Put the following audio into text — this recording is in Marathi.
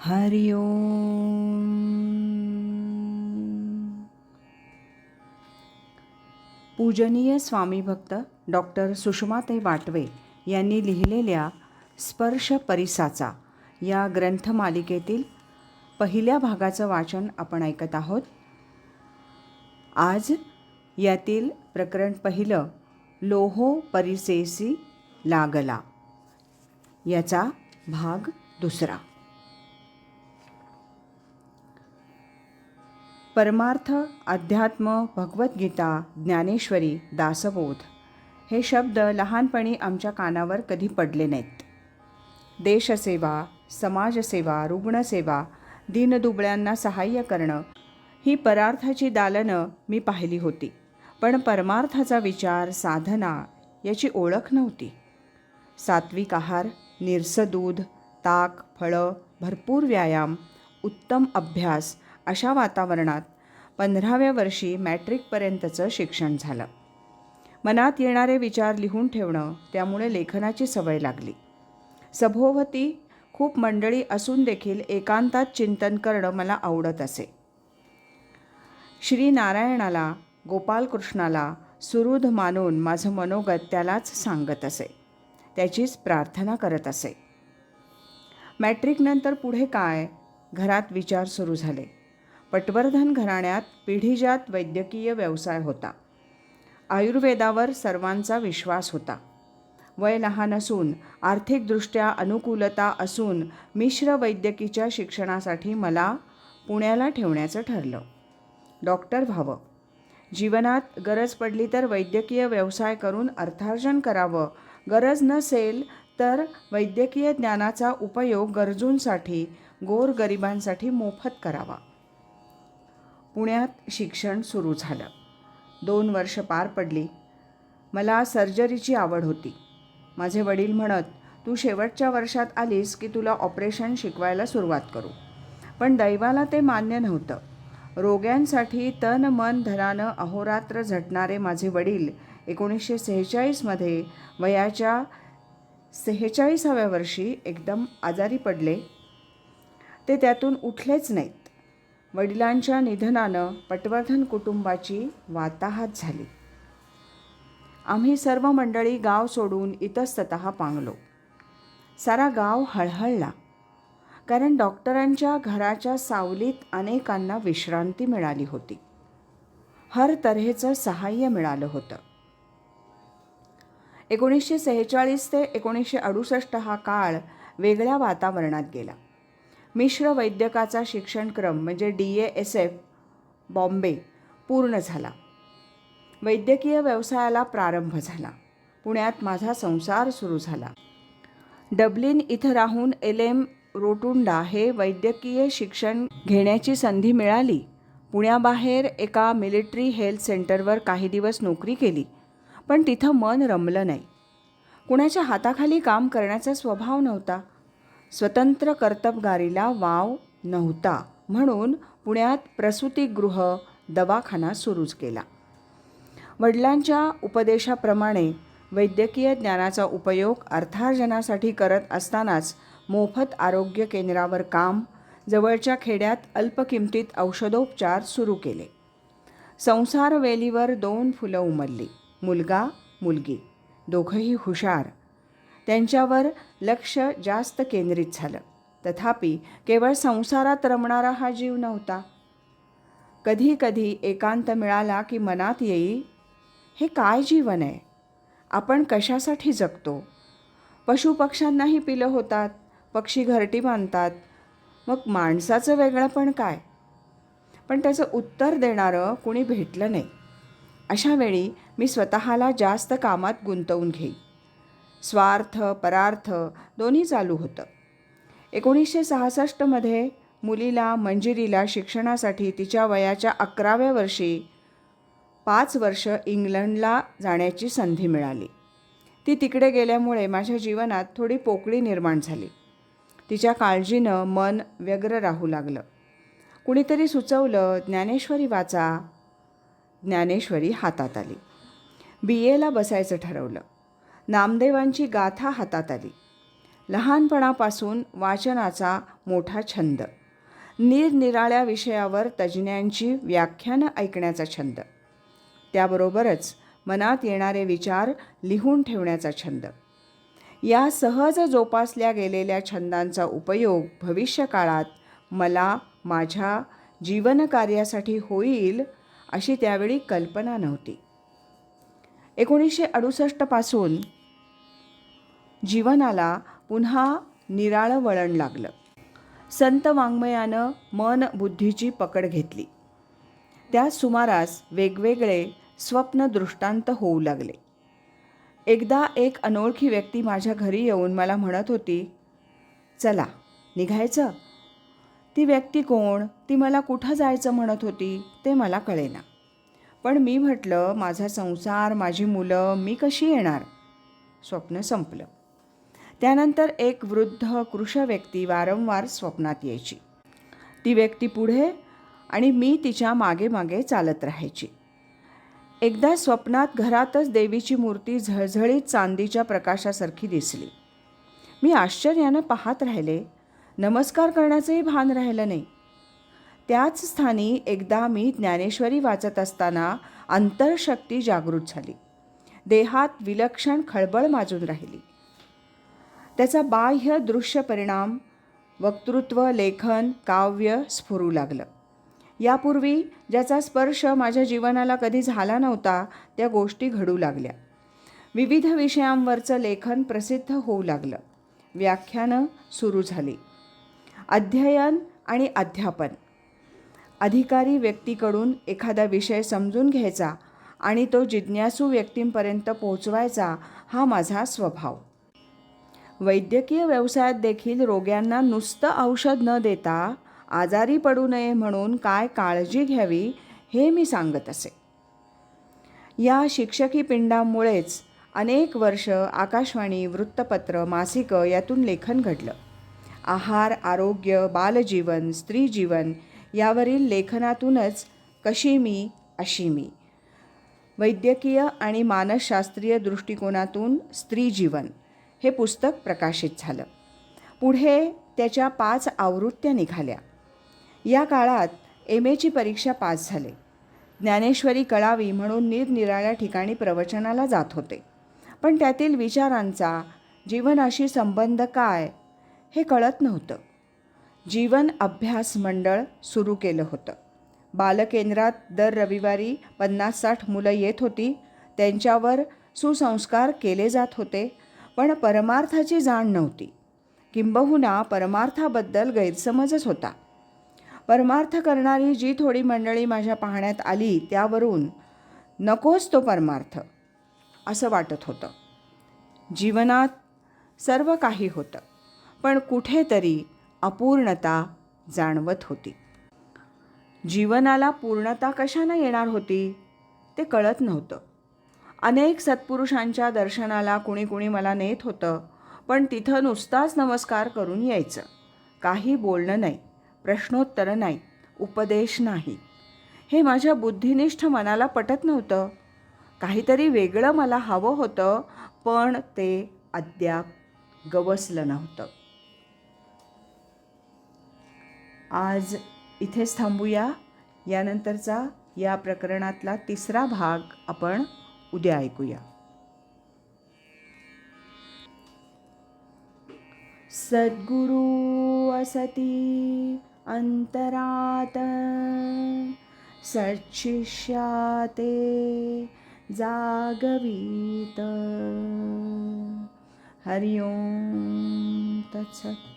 हरि ओम. पूजनीय स्वामी भक्त डॉक्टर सुषमाताई वाटवे यांनी लिहिलेल्या स्पर्श परिसाचा या ग्रंथमालिकेतील पहिल्या भागाचं वाचन आपण ऐकत आहोत. आज यातील प्रकरण पहिलं, लोहो परिसेसी लागला, याचा भाग दुसरा. परमार्थ, अध्यात्म, भगवद्गीता, ज्ञानेश्वरी, दासबोध हे शब्द लहानपणी आमच्या कानावर कधी पडले नाहीत. देशसेवा, समाजसेवा, रुग्णसेवा, दीनदुबळ्यांना सहाय्य करणं ही परार्थाची दालनं मी पाहिली होती, पण परमार्थाचा विचार, साधना याची ओळख नव्हती. सात्विक आहार, निरसं दूध, ताक, फळं, भरपूर व्यायाम, उत्तम अभ्यास अशा वातावरणात 15व्या वर्षी मॅट्रिकपर्यंतचं शिक्षण झालं. मनात येणारे विचार लिहून ठेवणं, त्यामुळे लेखनाची सवय लागली. सभोवती खूप मंडळी असून देखील एकांतात चिंतन करणं मला आवडत असे. श्री नारायणाला, गोपालकृष्णाला सुहृद मानून माझं मनोगत त्यालाच सांगत असे, त्याचीच प्रार्थना करत असे. मॅट्रिकनंतर पुढे काय, घरात विचार सुरू झाले. पटवर्धन घराण्यात पिढीजात वैद्यकीय व्यवसाय होता. आयुर्वेदावर सर्वांचा विश्वास होता. वय लहान असून, आर्थिकदृष्ट्या अनुकूलता असून मिश्र वैद्यकीच्या शिक्षणासाठी मला पुण्याला ठेवण्याचं ठरलं. डॉक्टर व्हावं, जीवनात गरज पडली तर वैद्यकीय व्यवसाय करून अर्थार्जन करावं, गरज नसेल तर वैद्यकीय ज्ञानाचा उपयोग गरजूंसाठी, गोरगरिबांसाठी मोफत करावा. पुण्यात शिक्षण सुरू झालं. 2 वर्ष पार पडली. मला सर्जरीची आवड होती. माझे वडील म्हणत, तू शेवटच्या वर्षात आलीस की तुला ऑपरेशन शिकवायला सुरुवात करू. पण दैवाला ते मान्य नव्हतं. रोग्यांसाठी तन मन धनानं अहोरात्र झटणारे माझे वडील 1946मध्ये वयाच्या 46व्या वर्षी एकदम आजारी पडले. ते त्यातून उठलेच नाहीत. वडिलांच्या निधनानं पटवर्धन कुटुंबाची वाताहत झाली. आम्ही सर्व मंडळी गाव सोडून इतस्ततः पांगलो. सारा गाव हळहळला, कारण डॉक्टरांच्या घराच्या सावलीत अनेकांना विश्रांती मिळाली होती. हर तऱ्हेचं सहाय्य मिळालं होतं. 1946 ते 1968 हा काळ वेगळ्या वातावरणात गेला. मिश्र वैद्यकाचा शिक्षणक्रम म्हणजे DASF बॉम्बे पूर्ण झाला. वैद्यकीय व्यवसायाला प्रारंभ झाला. पुण्यात माझा संसार सुरू झाला. डब्लिन इथं राहून LM रोटुंडा हे वैद्यकीय शिक्षण घेण्याची संधी मिळाली. पुण्याबाहेर एका मिलिटरी हेल्थ सेंटरवर काही दिवस नोकरी केली, पण तिथं मन रमलं नाही. कुणाच्या हाताखाली काम करण्याचा स्वभाव नव्हता. स्वतंत्र कर्तबगारीला वाव नव्हता, म्हणून पुण्यात प्रसूतिगृह, दवाखाना सुरूच केला. वडिलांच्या उपदेशाप्रमाणे वैद्यकीय ज्ञानाचा उपयोग अर्थार्जनासाठी करत असतानाच मोफत आरोग्य केंद्रावर काम, जवळच्या खेड्यात अल्प किमतीत औषधोपचार सुरू केले. संसार वेलीवर 2 फुलं उमलली, मुलगा मुलगी, दोघंही हुशार. त्यांच्यावर लक्ष जास्त केंद्रित झालं. तथापि केवळ संसारात रमणारा हा जीव नव्हता. कधी कधी एकांत मिळाला की मनात येई, हे काय जीवन आहे, आपण कशासाठी जगतो. पशुपक्ष्यांनाही पिलं होतात, पक्षी घरटी बांधतात, मग माणसाचं वेगळंपण काय. पण त्याचं उत्तर देणारं कुणी भेटलं नाही. अशावेळी मी स्वतःला जास्त कामात गुंतवून घेई. स्वार्थ परार्थ दोन्ही चालू होतं. 1966मध्ये मुलीला, मंजिरीला शिक्षणासाठी तिच्या वयाच्या 11व्या वर्षी 5 वर्ष इंग्लंडला जाण्याची संधी मिळाली. ती तिकडे गेल्यामुळे माझ्या जीवनात थोडी पोकळी निर्माण झाली. तिच्या काळजीनं मन व्यग्र राहू लागलं. कुणीतरी सुचवलं, ज्ञानेश्वरी वाचा. ज्ञानेश्वरी हातात आली. BAला बसायचं ठरवलं. नामदेवांची गाथा हातात आली. लहानपणापासून वाचनाचा मोठा छंद, निरनिराळ्या विषयावर तज्ज्ञांची व्याख्यानं ऐकण्याचा छंद, त्याबरोबरच मनात येणारे विचार लिहून ठेवण्याचा छंद. या सहज जोपासल्या गेलेल्या छंदांचा उपयोग भविष्यकाळात मला माझ्या जीवनकार्यासाठी होईल अशी त्यावेळी कल्पना नव्हती. 1968 पासून जीवनाला पुन्हा निराळं वळण लागलं. संत वाङ्मयानं मन बुद्धीची पकड घेतली. त्या सुमारास वेगवेगळे स्वप्न दृष्टांत होऊ लागले. एकदा एक अनोळखी व्यक्ती माझ्या घरी येऊन मला म्हणत होती, चला निघायचं. ती व्यक्ती कोण, ती मला कुठं जायचं म्हणत होती ते मला कळेना. पण मी म्हटलं, माझा संसार, माझी मुलं, मी कशी येणार. स्वप्न संपलं. त्यानंतर एक वृद्ध कृश व्यक्ती वारंवार स्वप्नात यायची. ती व्यक्ती पुढे आणि मी तिच्या मागे मागे चालत राहायची. एकदा स्वप्नात घरातच देवीची मूर्ती झळझळीत चांदीच्या प्रकाशासारखी दिसली. मी आश्चर्यानं पाहत राहिले. नमस्कार करण्याचंही भान राहिलं नाही. त्याच स्थानी एकदा मी ज्ञानेश्वरी वाचत असताना अंतर्शक्ती जागृत झाली. देहात विलक्षण खळबळ माजून राहिली. त्याचा बाह्य दृश्य परिणाम वक्तृत्व, लेखन, काव्य स्फुरू लागलं. यापूर्वी ज्याचा स्पर्श माझ्या जीवनाला कधी झाला नव्हता त्या गोष्टी घडू लागल्या. विविध विषयांवरचं लेखन प्रसिद्ध होऊ लागलं. व्याख्यानं सुरू झाली. अध्ययन आणि अध्यापन. अधिकारी व्यक्तीकडून एखादा विषय समजून घ्यायचा आणि तो जिज्ञासू व्यक्तींपर्यंत पोहोचवायचा हा माझा स्वभाव. वैद्यकीय व्यवसायात देखील रोग्यांना नुसतं औषध न देता आजारी पडू नये म्हणून काय काळजी घ्यावी हे मी सांगत असे. या शिक्षकी पिंडामुळेच अनेक वर्ष आकाशवाणी, वृत्तपत्र, मासिकं यातून लेखन घडलं. आहार, आरोग्य, बालजीवन, स्त्रीजीवन यावरील लेखनातूनच कशी मी अशी मी, वैद्यकीय आणि मानसशास्त्रीय दृष्टिकोनातून स्त्रीजीवन हे पुस्तक प्रकाशित झालं. पुढे त्याच्या 5 आवृत्त्या निघाल्या. या काळात MA परीक्षा पास झाले. ज्ञानेश्वरी कळावी म्हणून निरनिराळ्या ठिकाणी प्रवचनाला जात होते. पण त्यातील विचारांचा जीवनाशी संबंध काय हे कळत नव्हतं. जीवन अभ्यास मंडळ सुरू केलं होतं. बालकेंद्रात दर रविवारी 50-60 मुलं येत होती. त्यांच्यावर सुसंस्कार केले जात होते. पण परमार्थाची जाण नव्हती. किंबहुना परमार्थाबद्दल गैरसमजच होता. परमार्थ करणारी जी थोडी मंडळी माझ्या पाहण्यात आली त्यावरून नकोच तो परमार्थ असं वाटत होतं. जीवनात सर्व काही होतं, पण कुठेतरी अपूर्णता जाणवत होती. जीवनाला पूर्णता कशानं येणार होती ते कळत नव्हतं. अनेक सत्पुरुषांच्या दर्शनाला कुणी कुणी मला नेत होतं, पण तिथं नुसताच नमस्कार करून यायचं. काही बोलणं नाही, प्रश्नोत्तरं नाही, उपदेश नाही. हे माझ्या बुद्धिनिष्ठ मनाला पटत नव्हतं. काहीतरी वेगळं मला हवं होतं, पण ते अद्याप गवसलं नव्हतं. आज इथेच थांबूया. यानंतरचा या प्रकरणातला 3रा भाग आपण उद्या ऐकूया. सद्गुरु असती अंतरात, सत्शिष्याते जागवीत. हरि ओम तत्सत.